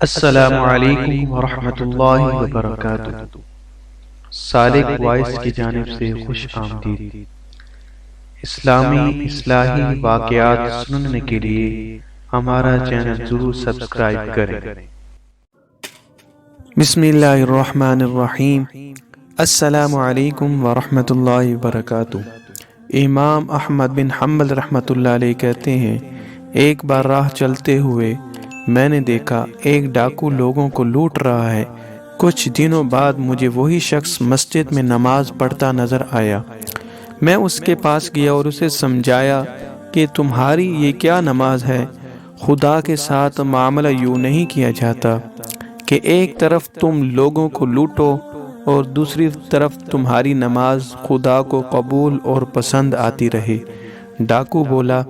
السلام علیکم ورحمۃ اللہ وبرکاتہ۔ سالک وائس کی جانب سے خوش آمدید۔ اسلامی اصلاحی واقعات سننے کے لیے ہمارا چینل ضرور سبسکرائب کریں۔ بسم اللہ الرحمن الرحیم۔ السلام علیکم ورحمۃ اللہ وبرکاتہ۔ امام احمد بن حنبل رحمۃ اللہ علیہ کہتے ہیں، ایک بار راہ چلتے ہوئے میں نے دیکھا ایک ڈاکو لوگوں کو لوٹ رہا ہے۔ کچھ دنوں بعد مجھے وہی شخص مسجد میں نماز پڑھتا نظر آیا۔ میں اس کے پاس گیا اور اسے سمجھایا کہ تمہاری یہ کیا نماز ہے؟ خدا کے ساتھ معاملہ یوں نہیں کیا جاتا کہ ایک طرف تم لوگوں کو لوٹو اور دوسری طرف تمہاری نماز خدا کو قبول اور پسند آتی رہے۔ ڈاکو بولا،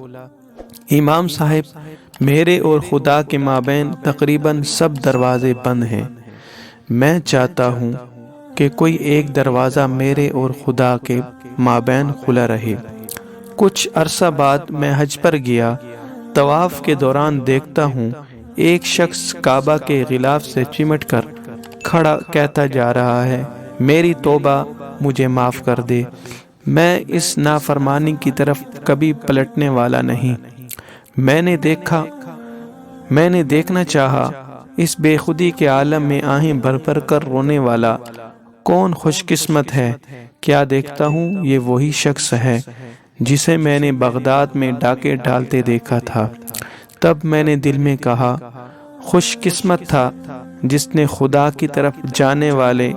امام صاحب، میرے اور خدا کے مابین تقریباً سب دروازے بند ہیں۔ میں چاہتا ہوں کہ کوئی ایک دروازہ میرے اور خدا کے مابین کھلا رہے۔ کچھ عرصہ بعد میں حج پر گیا۔ طواف کے دوران دیکھتا ہوں ایک شخص کعبہ کے غلاف سے چمٹ کر کھڑا کہتا جا رہا ہے، میری توبہ، مجھے معاف کر دے، میں اس نافرمانی کی طرف کبھی پلٹنے والا نہیں۔ میں نے دیکھنا چاہا اس بے خودی کے عالم میں آہیں بھر بھر کر رونے والا کون خوش قسمت ہے۔ کیا دیکھتا ہوں یہ وہی شخص ہے جسے میں نے بغداد میں ڈاکے ڈالتے دیکھا تھا۔ تب میں نے دل میں کہا، خوش قسمت تھا جس نے خدا کی طرف جانے والے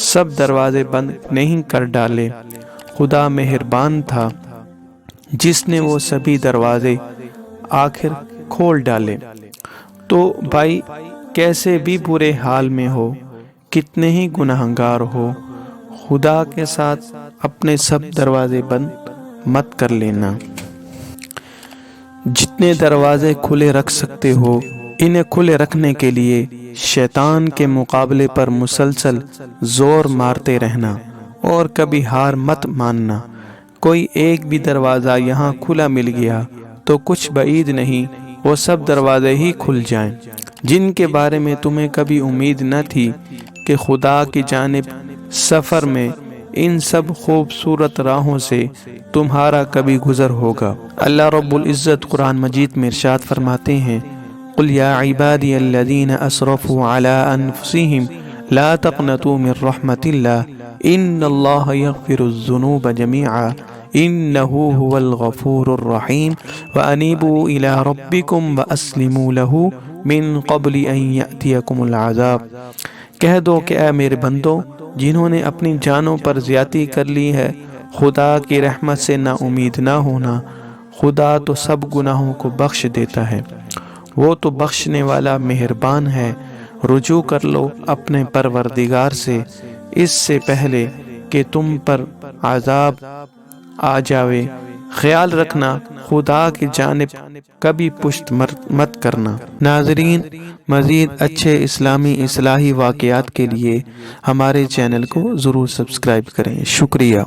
سب دروازے بند نہیں کر ڈالے۔ خدا مہربان تھا جس نے وہ سبھی دروازے آخر کھول ڈالے۔ تو بھائی، کیسے بھی برے حال میں ہو، کتنے ہی گنہگار ہو، خدا کے ساتھ اپنے سب دروازے بند مت کر لینا۔ جتنے دروازے کھلے رکھ سکتے ہو انہیں کھلے رکھنے کے لیے شیطان کے مقابلے پر مسلسل زور مارتے رہنا اور کبھی ہار مت ماننا۔ کوئی ایک بھی دروازہ یہاں کھلا مل گیا تو کچھ بعید نہیں وہ سب دروازے ہی کھل جائیں جن کے بارے میں تمہیں کبھی امید نہ تھی کہ خدا کی جانب سفر میں ان سب خوبصورت راہوں سے تمہارا کبھی گزر ہوگا۔ اللہ رب العزت قرآن مجید میں ارشاد فرماتے ہیں، قل یا عبادی الذین اسرفوا علی انفسہم لا تقنطوا من رحمت اللہ ان اللہ یغفر الذنوب جميعا انه هو الغفور الرحیم وانیبوا الی ربکم واسلموا له من قبل ان یأتیکم العذاب۔ کہہ دو کہ اے میرے بندو، جنہوں نے اپنی جانوں پر زیادتی کر لی ہے، خدا کی رحمت سے نا امید نہ ہونا۔ خدا تو سب گناہوں کو بخش دیتا ہے، وہ تو بخشنے والا مہربان ہے۔ رجوع کر لو اپنے پروردگار سے اس سے پہلے کہ تم پر عذاب آ جاوے۔ خیال رکھنا خدا کی جانب کبھی پشت مت کرنا۔ ناظرین، مزید اچھے اسلامی اصلاحی واقعات کے لیے ہمارے چینل کو ضرور سبسکرائب کریں۔ شکریہ۔